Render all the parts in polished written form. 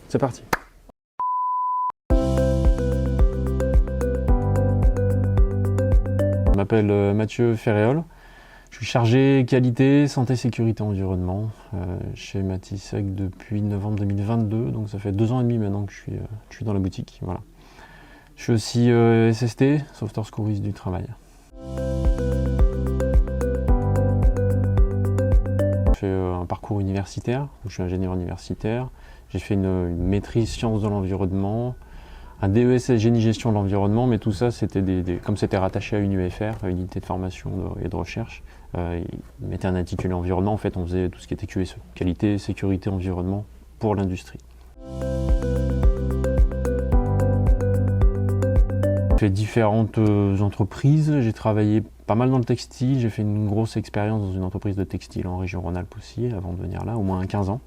c'est parti. Je m'appelle Mathieu Ferréol. Je suis chargé qualité, santé, sécurité, environnement chez Matisec depuis novembre 2022, donc ça fait 2 ans et demi maintenant que je suis dans la boutique. Voilà. Je suis aussi SST, sauveteur secouriste du travail. J'ai fait un parcours universitaire, où je suis ingénieur universitaire. J'ai fait une maîtrise sciences de l'environnement, un DESS génie gestion de l'environnement, mais tout ça, c'était comme c'était rattaché à une UFR, à une unité de formation et de recherche, ils mettaient un intitulé environnement. En fait, on faisait tout ce qui était QSE, qualité, sécurité, environnement pour l'industrie. J'ai fait différentes entreprises, j'ai travaillé pas mal dans le textile, j'ai fait une grosse expérience dans une entreprise de textile en région Rhône-Alpes aussi, avant de venir là, au moins 15 ans.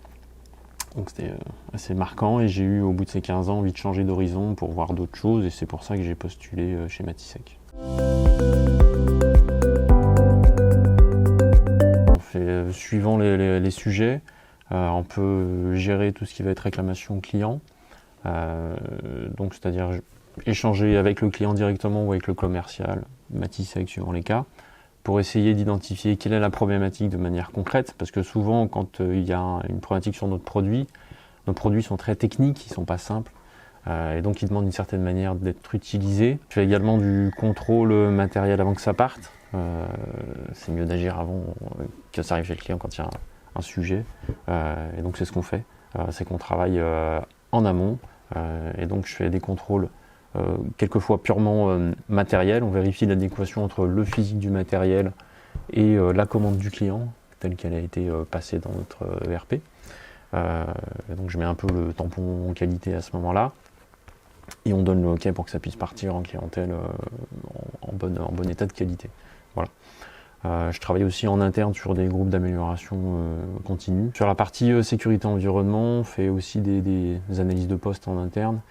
Donc c'était assez marquant et j'ai eu au bout de ces 15 ans envie de changer d'horizon pour voir d'autres choses et c'est pour ça que j'ai postulé chez Matisec. Suivant les sujets, on peut gérer tout ce qui va être réclamation client, donc c'est-à-dire échanger avec le client directement ou avec le commercial, Matisec suivant les cas, pour essayer d'identifier quelle est la problématique de manière concrète, parce que souvent quand il y a une problématique sur notre produit, nos produits sont très techniques, ils ne sont pas simples, et donc ils demandent d'une certaine manière d'être utilisés. Je fais également du contrôle matériel avant que ça parte. C'est mieux d'agir avant que ça arrive chez le client quand il y a un sujet, et donc c'est ce qu'on fait, c'est qu'on travaille en amont, et donc je fais des contrôles quelquefois purement matériel. On vérifie l'adéquation entre le physique du matériel et la commande du client telle qu'elle a été passée dans notre ERP. Donc je mets un peu le tampon qualité à ce moment-là et on donne le OK pour que ça puisse partir en clientèle en bon état de qualité. Voilà. Je travaille aussi en interne sur des groupes d'amélioration continue. Sur la partie sécurité environnement, on fait aussi des analyses de poste en interne.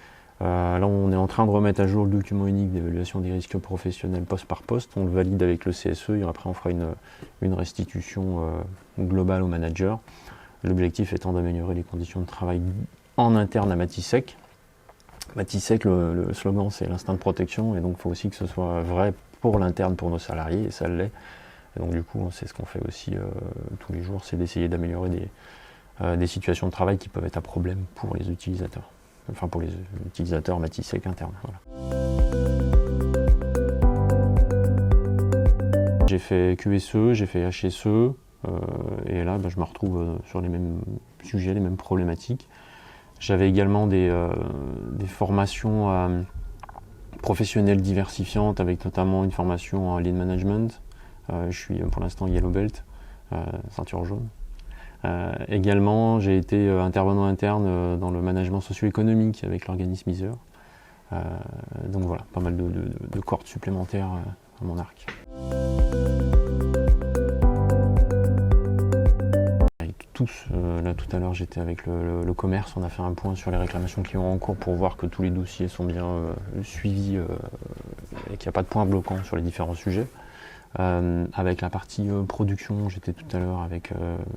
Là, on est en train de remettre à jour le document unique d'évaluation des risques professionnels poste par poste. On le valide avec le CSE et après on fera une restitution globale au manager. L'objectif étant d'améliorer les conditions de travail en interne à Matisec. Matisec, le slogan, c'est l'instinct de protection et donc il faut aussi que ce soit vrai pour l'interne, pour nos salariés, et ça l'est. Et donc du coup, c'est ce qu'on fait aussi tous les jours, c'est d'essayer d'améliorer des situations de travail qui peuvent être à problème pour les utilisateurs. Enfin pour les utilisateurs Matisec internes. Voilà. J'ai fait QSE, j'ai fait HSE, et là je me retrouve sur les mêmes sujets, les mêmes problématiques. J'avais également des formations professionnelles diversifiantes avec notamment une formation en lean management. Je suis pour l'instant Yellow Belt, ceinture jaune. Également, j'ai été intervenant interne dans le management socio-économique avec l'organisme ISER. Donc voilà, pas mal de cordes supplémentaires à mon arc. Et tous, là tout à l'heure j'étais avec le commerce, on a fait un point sur les réclamations clients en cours pour voir que tous les dossiers sont bien suivis et qu'il n'y a pas de points bloquants sur les différents sujets. Avec la partie production, j'étais tout à l'heure avec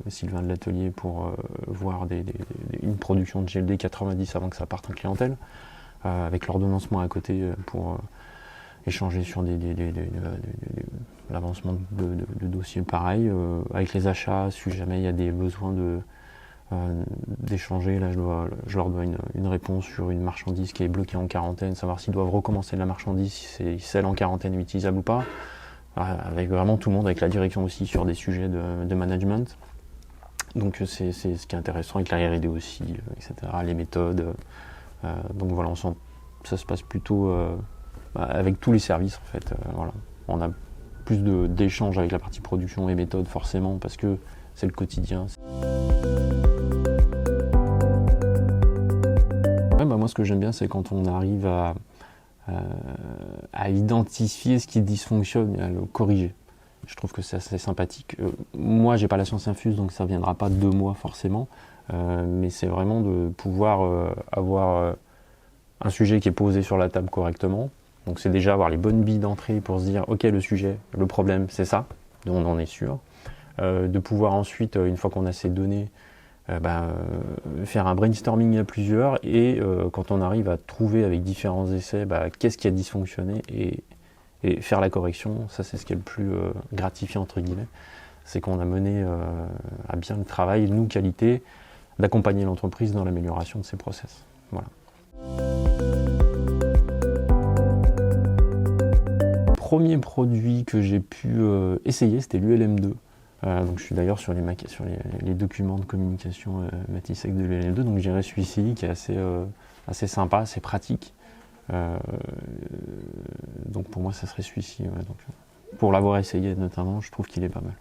Sylvain de l'atelier pour voir une production de GLD 90 avant que ça parte en clientèle, avec l'ordonnancement à côté pour échanger sur l'avancement de dossiers pareil, avec les achats, si jamais il y a des besoins d'échanger, là je leur dois une réponse sur une marchandise qui est bloquée en quarantaine, savoir s'ils doivent recommencer la marchandise, si c'est celle en quarantaine utilisable ou pas. Avec vraiment tout le monde, avec la direction aussi sur des sujets de management. Donc c'est ce qui est intéressant, avec la R&D aussi, etc., les méthodes. Donc voilà, ça se passe plutôt avec tous les services en fait. Voilà. On a plus d'échanges avec la partie production et méthode forcément, parce que c'est le quotidien. Ouais, moi ce que j'aime bien, c'est quand on arrive à identifier ce qui dysfonctionne et à le corriger. Je trouve que c'est assez sympathique. Moi, j'ai pas la science infuse, donc ça viendra pas de moi forcément, mais c'est vraiment de pouvoir avoir un sujet qui est posé sur la table correctement. Donc c'est déjà avoir les bonnes billes d'entrée pour se dire ok, le sujet, le problème c'est ça, on en est sûr. De pouvoir ensuite, une fois qu'on a ces données, faire un brainstorming à plusieurs et quand on arrive à trouver avec différents essais qu'est-ce qui a dysfonctionné et faire la correction, ça c'est ce qui est le plus gratifiant entre guillemets, c'est qu'on a mené à bien le travail, nous qualité, d'accompagner l'entreprise dans l'amélioration de ses process. Voilà. Le premier produit que j'ai pu essayer, c'était l'ULM2. Donc je suis d'ailleurs sur les documents de communication Matisec de l'ULM2, donc j'irai celui-ci qui est assez sympa, assez pratique. Donc pour moi ça serait celui-ci. Ouais, pour l'avoir essayé notamment, je trouve qu'il est pas mal.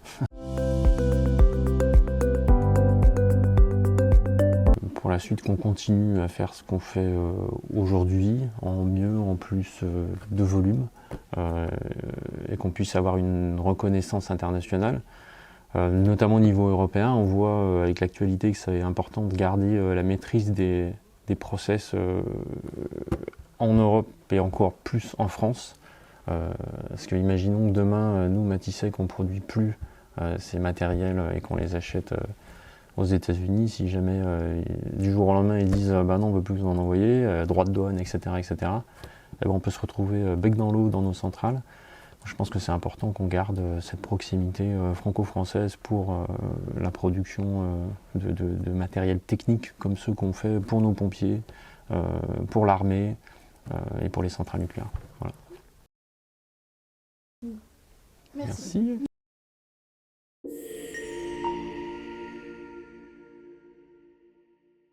Pour la suite, qu'on continue à faire ce qu'on fait aujourd'hui, en mieux, en plus de volume, et qu'on puisse avoir une reconnaissance internationale. Notamment au niveau européen, on voit avec l'actualité que c'est important de garder la maîtrise des process en Europe et encore plus en France. Parce que imaginons que demain, nous, Matisec, on ne produit plus ces matériels et qu'on les achète aux États-Unis. Si jamais du jour au lendemain ils disent non, on ne veut plus vous en envoyer, droit de douane, etc., etc., et on peut se retrouver bec dans l'eau dans nos centrales. Je pense que c'est important qu'on garde cette proximité franco-française pour la production de matériel technique comme ceux qu'on fait pour nos pompiers, pour l'armée et pour les centrales nucléaires. Voilà. Merci. Merci.